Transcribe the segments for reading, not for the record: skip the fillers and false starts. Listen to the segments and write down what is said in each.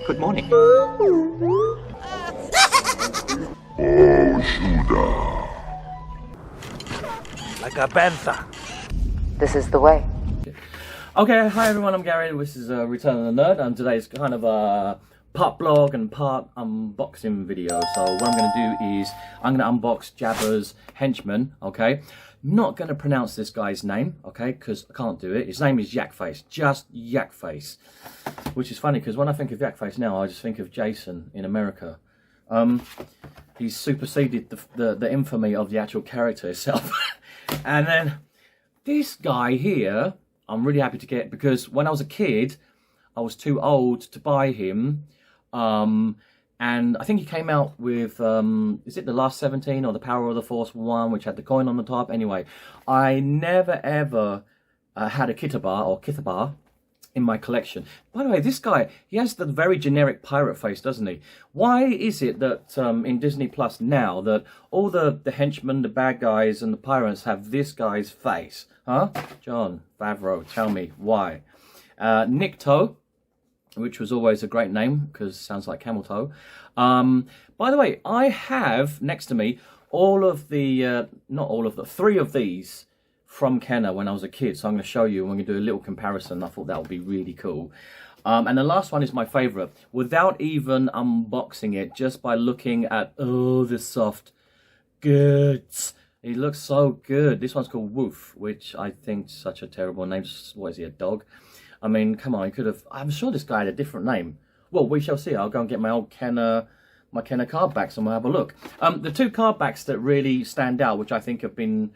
Good morning. Like a panther. This is the way. Okay, hi everyone, I'm Gary. This is Return of the Nerd, and today's kind of a part blog and part unboxing video. So what I'm going to do is I'm going to unbox Jabba's henchman, okay? Not going to pronounce this guy's name, okay, because I can't do it. His name is Yakface, just Yakface. Which is funny, because when I think of Yakface now, I just think of Jason in America. He's superseded the infamy of the actual character itself. And then this guy here, I'm really happy to get, because when I was a kid, I was too old to buy him. And I think he came out with, is it The Last 17 or The Power of the Force 1, which had the coin on the top? Anyway, I never ever had a Kithaba in my collection. By the way, this guy, he has the very generic pirate face, doesn't he? Why is it that in Disney Plus now that all the henchmen, the bad guys and the pirates have this guy's face? Huh? John Favreau, tell me why. Nikto, which was always a great name because it sounds like camel toe. By the way, I have next to me all of the, not all of the, 3 of these from Kenner when I was a kid. So I'm going to show you and we're going to do a little comparison. I thought that would be really cool. And the last one is my favorite. Without even unboxing it, just by looking at, oh, the soft goods. It looks so good. This one's called Wooof, which I think is such a terrible name. What is he, a dog? I mean, come on, he could have... I'm sure this guy had a different name. Well, we shall see. I'll go and get my old Kenner card backs and we'll have a look. The 2 card backs that really stand out, which I think have been...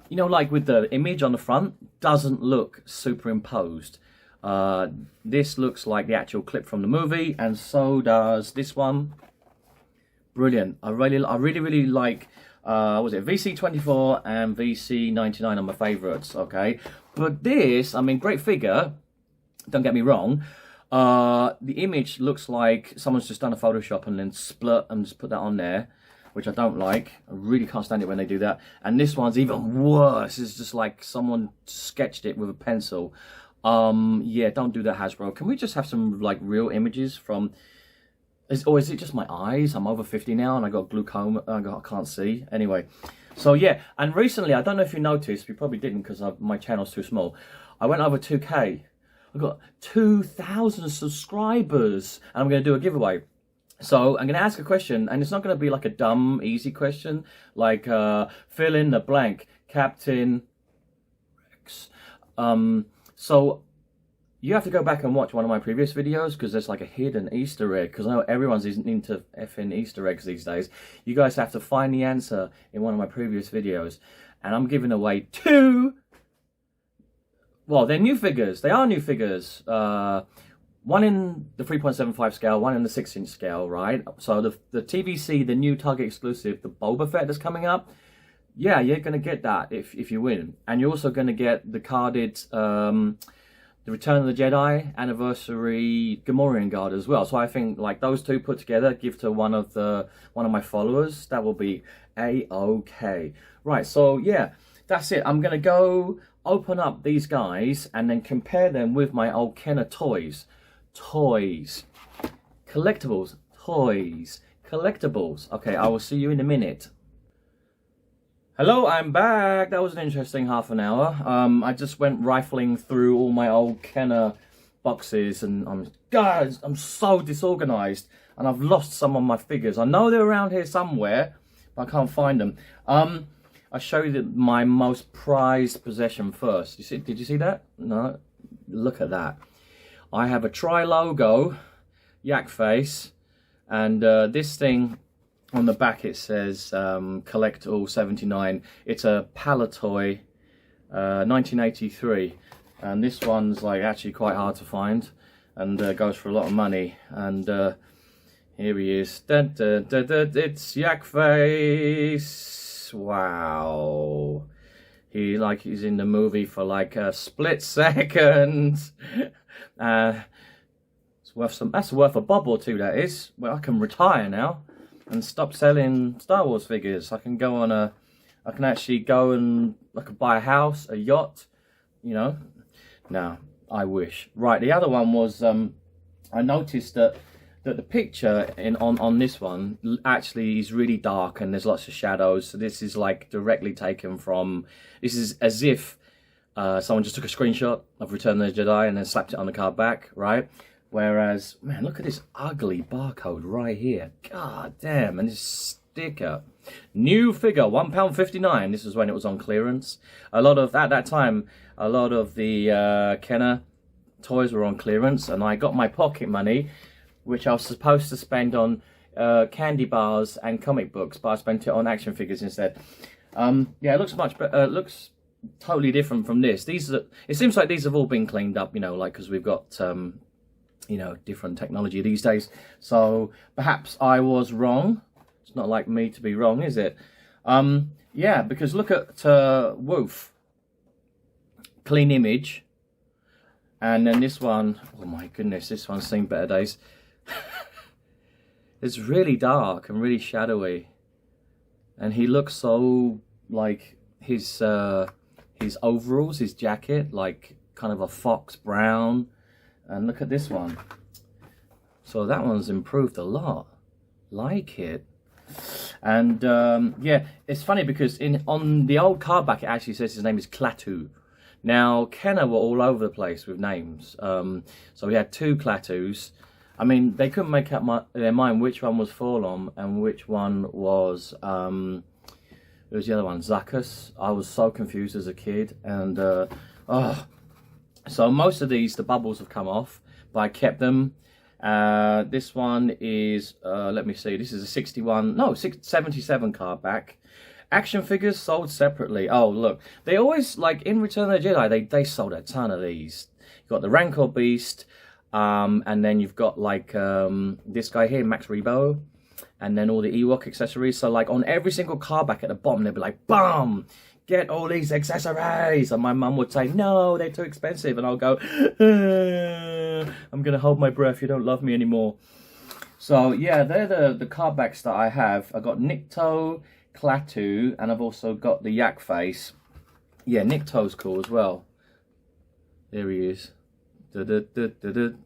You know, like with the image on the front, doesn't look superimposed. This looks like the actual clip from the movie, and so does this one. Brilliant. I really like, was it VC24 and VC99 are my favourites, okay? But this, I mean, great figure, don't get me wrong. The image looks like someone's just done a Photoshop and then split and just put that on there, which I don't like. I really can't stand it when they do that. And this one's even worse. It's just like someone sketched it with a pencil. Yeah, don't do that, Hasbro. Can we just have some like real images from... Or is it just my eyes? I'm over 50 now and I got glaucoma. I can't see. Anyway, so yeah. And recently, I don't know if you noticed, you probably didn't because my channel's too small. I went over 2K. I got 2,000 subscribers and I'm going to do a giveaway. So I'm going to ask a question, and it's not going to be like a dumb, easy question, like fill in the blank, Captain Rex. So you have to go back and watch one of my previous videos because there's like a hidden Easter egg, because I know everyone's into effing Easter eggs these days. You guys have to find the answer in one of my previous videos, and I'm giving away 2. Well, they're new figures. They are new figures. One in the 3.75 scale, one in the 6-inch scale, right? So the TVC, the new Target exclusive, the Boba Fett that's coming up, yeah, you're going to get that if you win. And you're also going to get the carded, the Return of the Jedi Anniversary Gamorrean Guard as well. So I think like those 2 put together, give to one of my followers, that will be A-OK. Right, so yeah, that's it. I'm going to go open up these guys and then compare them with my old Kenner toys. Collectibles, toys, collectibles. Okay, I will see you in a minute. Hello, I'm back. That was an interesting half an hour. I just went rifling through all my old Kenner boxes and guys, I'm so disorganized and I've lost some of my figures. I know they're around here somewhere, but I can't find them. I'll show you my most prized possession first. Did you see that? No? Look at that. I have a tri-logo Yakface, and this thing on the back it says collect all 79. It's a Palatoy 1983, and this one's like actually quite hard to find and goes for a lot of money. And here he is. Dun, dun, dun, dun, it's Yakface. Wow. He's in the movie for like a split second. It's worth that's worth a bob or 2, that is. Well, I can retire now and stop selling Star Wars figures. I can go on I can actually go and I could buy a house, a yacht, you know. No, I wish. Right, the other one was I noticed that that the picture on this one actually is really dark and there's lots of shadows. So this is like directly taken from, this is as if someone just took a screenshot of Return of the Jedi and then slapped it on the card back, right? Whereas, man, look at this ugly barcode right here. God damn, and this sticker. New figure, £1.59. This was when it was on clearance. A lot of, at that time, a lot of the Kenner toys were on clearance, and I got my pocket money, which I was supposed to spend on candy bars and comic books, but I spent it on action figures instead. Yeah, it looks much better. It looks totally different from this. These are, it seems like these have all been cleaned up, you know, like, because we've got you know, different technology these days. So perhaps I was wrong. It's not like me to be wrong, is it? Yeah, because look at Wooof, clean image, and then this one, oh my goodness, this one's seen better days. It's really dark and really shadowy, and he looks so like his overalls, his jacket, like kind of a fox brown. And look at this one. So that one's improved a lot. Like it. And yeah, it's funny because on the old card back it actually says his name is Klaatu. Now Kenner were all over the place with names. So we had 2 Klaatus. I mean, they couldn't make up their mind which one was Forlom and which one was it was the other one, Zuckus. I was so confused as a kid, and so most of these, the bubbles have come off, but I kept them. This one is, let me see, this is a 77 card back. Action figures sold separately. Oh, look, they always, like in Return of the Jedi, they sold a ton of these. You've got the Rancor Beast, and then you've got like this guy here, Max Rebo, and then all the Ewok accessories. So like on every single card back at the bottom, they'd be like, BAM! Get all these accessories, and my mum would say, no, they're too expensive, and I'll go, I'm gonna hold my breath, you don't love me anymore. So yeah, they're the card backs that I have. I got Nikto, Klaatu, and I've also got the yak face. Yeah, Nikto's cool as well. There he is. And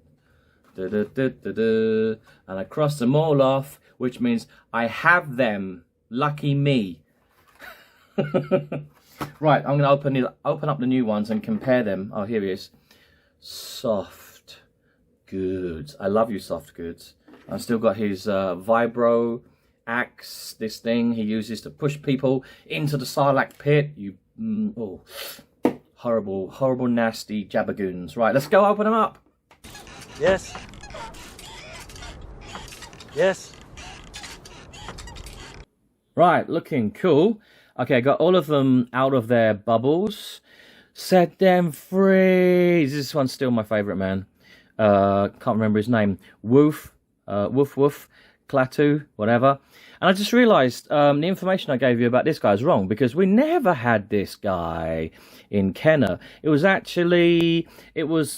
I crossed them all off, which means I have them. Lucky me. Right, I'm going to open up the new ones and compare them. Oh, here he is. Soft goods. I love you, soft goods. I've still got his vibro axe, this thing he uses to push people into the Sarlacc pit. You, oh, horrible, horrible, nasty Jabba Goons. Right, let's go open them up. Yes. Yes. Right, looking cool. Okay, I got all of them out of their bubbles. Set them free. This one's still my favourite, man. Can't remember his name. Woof, Woof, Klaatu, whatever. And I just realised the information I gave you about this guy is wrong, because we never had this guy in Kenner. It was actually, what's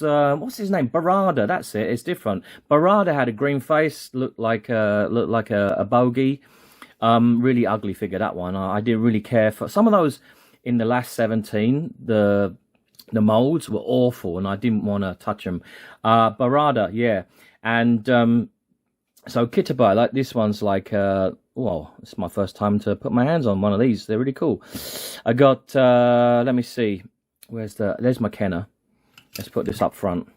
his name? Barada. That's it. It's different. Barada had a green face, looked like a bogey. Really ugly figure, that one. I didn't really care for some of those in the last 17. The molds were awful, and I didn't want to touch them. Barada, yeah, and so Kithaba, like this one's like, well, it's my first time to put my hands on one of these. They're really cool. I got, let me see, there's my Kenner. Let's put this up front.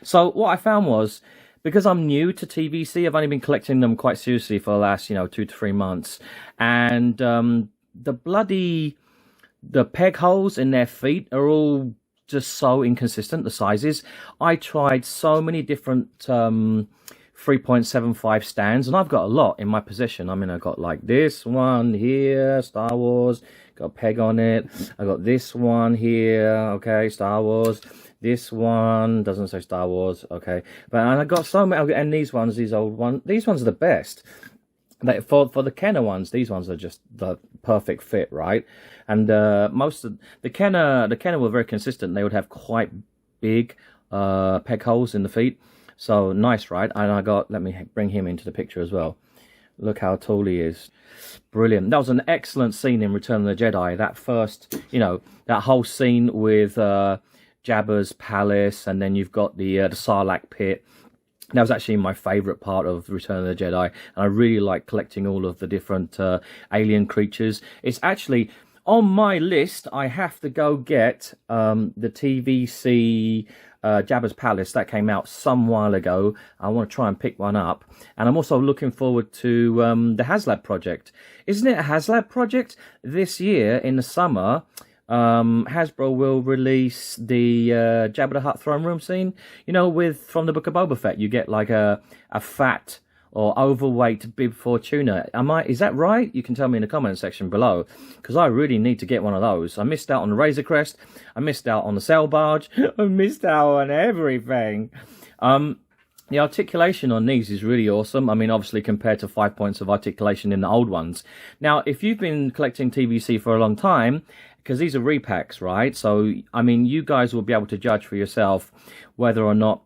So what I found was, because I'm new to TVC, I've only been collecting them quite seriously for the last, 2 to 3 months. And the peg holes in their feet are all just so inconsistent, the sizes. I tried so many different 3.75 stands, and I've got a lot in my possession. I mean, I got like this one here, Star Wars, got a peg on it. I got this one here, okay, Star Wars. This one doesn't say Star Wars, okay. But and I got so many, and these ones, these old ones, these ones are the best. Like for the Kenner ones, these ones are just the perfect fit, right? And most of the Kenner were very consistent. They would have quite big peg holes in the feet, so nice, right? And I got, let me bring him into the picture as well. Look how tall he is. Brilliant. That was an excellent scene in Return of the Jedi. That first, that whole scene with Jabba's palace, and then you've got the Sarlacc pit. That was actually my favourite part of Return of the Jedi, and I really like collecting all of the different alien creatures. It's actually on my list. I have to go get the TVC Jabba's Palace that came out some while ago. I want to try and pick one up, and I'm also looking forward to the HasLab project. Isn't it a HasLab project this year in the summer? Hasbro will release the Jabba the Hutt throne room scene. You know, from the Book of Boba Fett, you get like a fat or overweight Bib Fortuna. Is that right? You can tell me in the comment section below, because I really need to get one of those. I missed out on the Razor Crest. I missed out on the sail barge. I missed out on everything. The articulation on these is really awesome. I mean, obviously compared to 5 points of articulation in the old ones. Now, if you've been collecting TVC for a long time, because these are repacks, right? So, I mean, you guys will be able to judge for yourself whether or not,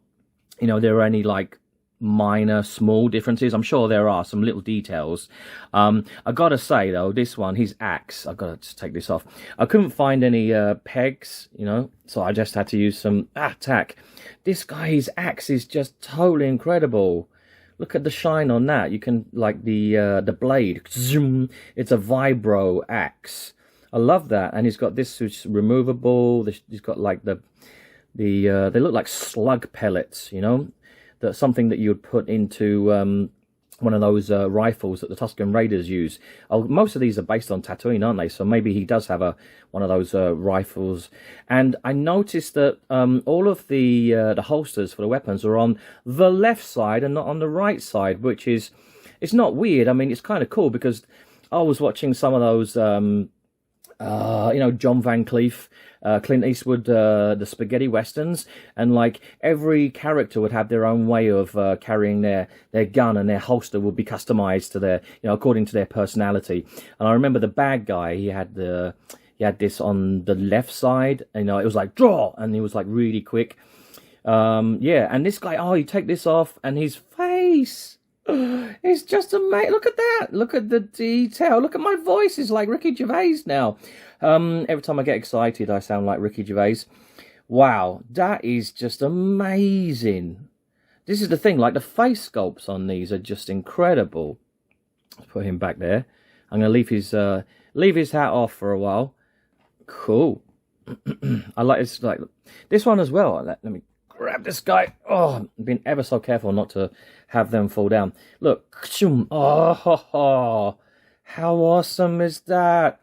you know, there are any like minor, small differences. I'm sure there are some little details. I gotta say though, this one, his axe, I've got to just take this off. I couldn't find any pegs, you know, so I just had to use some tack. This guy's axe is just totally incredible. Look at the shine on that. You can, like, the blade, zoom, it's a vibro axe. I love that. And he's got this which is removable. He's got like they look like slug pellets, you know, that's something that you would put into one of those rifles that the Tusken Raiders use. Oh, most of these are based on Tatooine, aren't they? So maybe he does have one of those rifles. And I noticed that all of the holsters for the weapons are on the left side and not on the right side, which is, it's not weird. I mean, it's kind of cool, because I was watching some of those, you know, John Van Cleef, Clint Eastwood, the spaghetti westerns, and like every character would have their own way of carrying their gun, and their holster would be customized to their, you know, according to their personality. And I remember the bad guy, he had this on the left side, you know, it was like draw, and he was like really quick. Yeah, and this guy, oh, you take this off, and his face, it's just amazing. Look at that. Look at the detail. Look at my voice. It's like Ricky Gervais now. Every time I get excited, I sound like Ricky Gervais. Wow, that is just amazing. This is the thing, like the face sculpts on these are just incredible. Let's put him back there. I'm going to leave his hat off for a while. Cool. I like this, like this one as well. Let me grab this guy. Oh, I've been ever so careful not to have them fall down. Look. Oh, how awesome is that?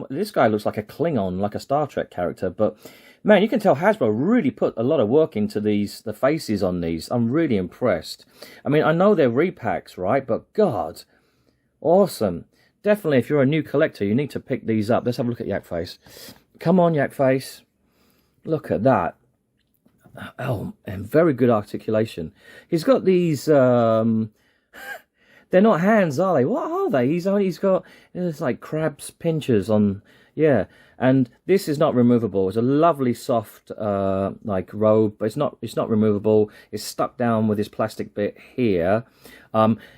This guy looks like a Klingon, like a Star Trek character. But man, you can tell Hasbro really put a lot of work into the faces on these. I'm really impressed. I mean, I know they're repacks, right? But God, awesome. Definitely, if you're a new collector, you need to pick these up. Let's have a look at Yak Face. Come on, Yak Face. Look at that. Oh, and very good articulation. He's got these, they're not hands, are they? What are they? He's got, it's like crab's pinchers on, yeah. And this is not removable. It's a lovely soft, like robe, but it's not removable. It's stuck down with this plastic bit here.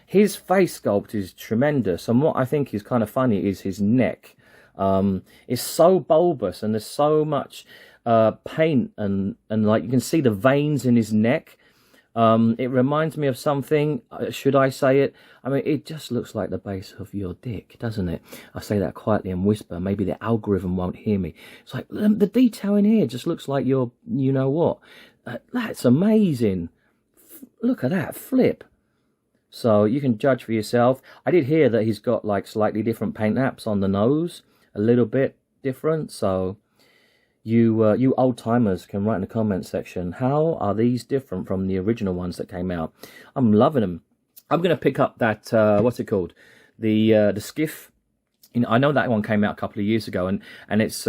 His face sculpt is tremendous. And what I think is kind of funny is his neck. It's so bulbous, and there's so much paint, and like you can see the veins in his neck. It reminds me of something, should I say it? I mean, it just looks like the base of your dick, doesn't it? I say that quietly and whisper, maybe the algorithm won't hear me. It's like, the detail in here just looks like your, you know what? That's amazing. Look at that flip. So you can judge for yourself. I did hear that he's got like slightly different paint apps on the nose, a little bit different, so you old timers can write in the comment section, how are these different from the original ones that came out? I'm loving them. I'm going to pick up that what's it called, the skiff. You know, I know that one came out a couple of years ago, and it's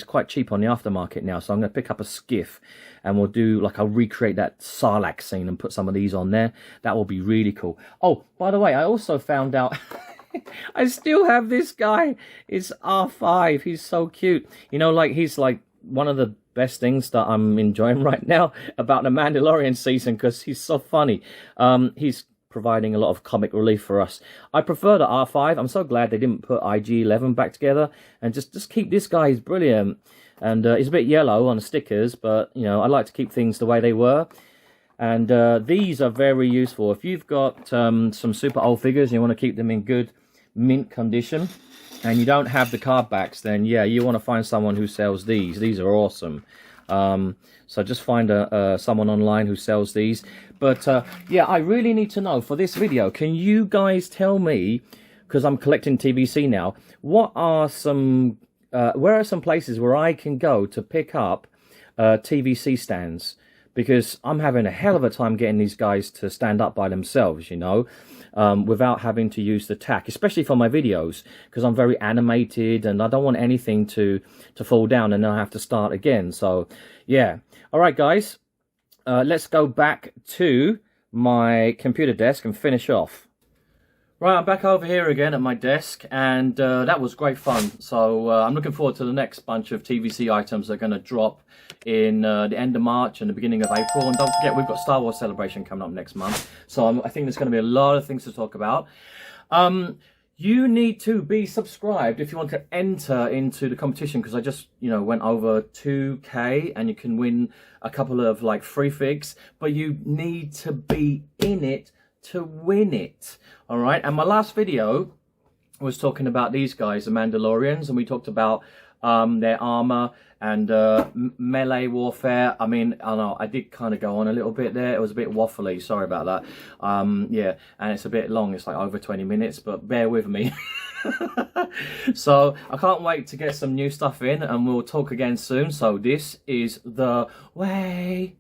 quite cheap on the aftermarket now. So I'm going to pick up a skiff, and we'll do like, I'll recreate that Sarlacc scene and put some of these on there. That will be really cool. Oh, by the way, I also found out I still have this guy. It's R5. He's so cute. You know, like he's like one of the best things that I'm enjoying right now about the Mandalorian season, because he's so funny. He's providing a lot of comic relief for us. I prefer the R5. I'm so glad they didn't put IG-11 back together, and just keep this guy. He's brilliant, and he's a bit yellow on the stickers, but you know, I like to keep things the way they were. And these are very useful. If you've got some super old figures and you want to keep them in good mint condition and you don't have the card backs, then yeah, you want to find someone who sells these. These are awesome. So just find someone online who sells these. But yeah, I really need to know for this video, can you guys tell me, because I'm collecting TVC now, what are some where are some places where I can go to pick up TVC stands? Because I'm having a hell of a time getting these guys to stand up by themselves, you know, without having to use the tack, especially for my videos, because I'm very animated and I don't want anything to fall down and then I have to start again. So yeah. All right, guys, let's go back to my computer desk and finish off. Right, I'm back over here again at my desk, and that was great fun. So I'm looking forward to the next bunch of TVC items that are going to drop in the end of March and the beginning of April. And don't forget, we've got Star Wars Celebration coming up next month. So I think there's going to be a lot of things to talk about. You need to be subscribed if you want to enter into the competition, because I just, you know, went over 2K and you can win a couple of like free figs, but you need to be in it to win it. All right, and my last video was talking about these guys, the Mandalorians, and we talked about their armor and melee warfare. I mean, I know I did kind of go on a little bit there. It was a bit waffly, sorry about that. Yeah, and it's a bit long, it's like over 20 minutes, but bear with me. So I can't wait to get some new stuff in, and we'll talk again soon. So this is the way.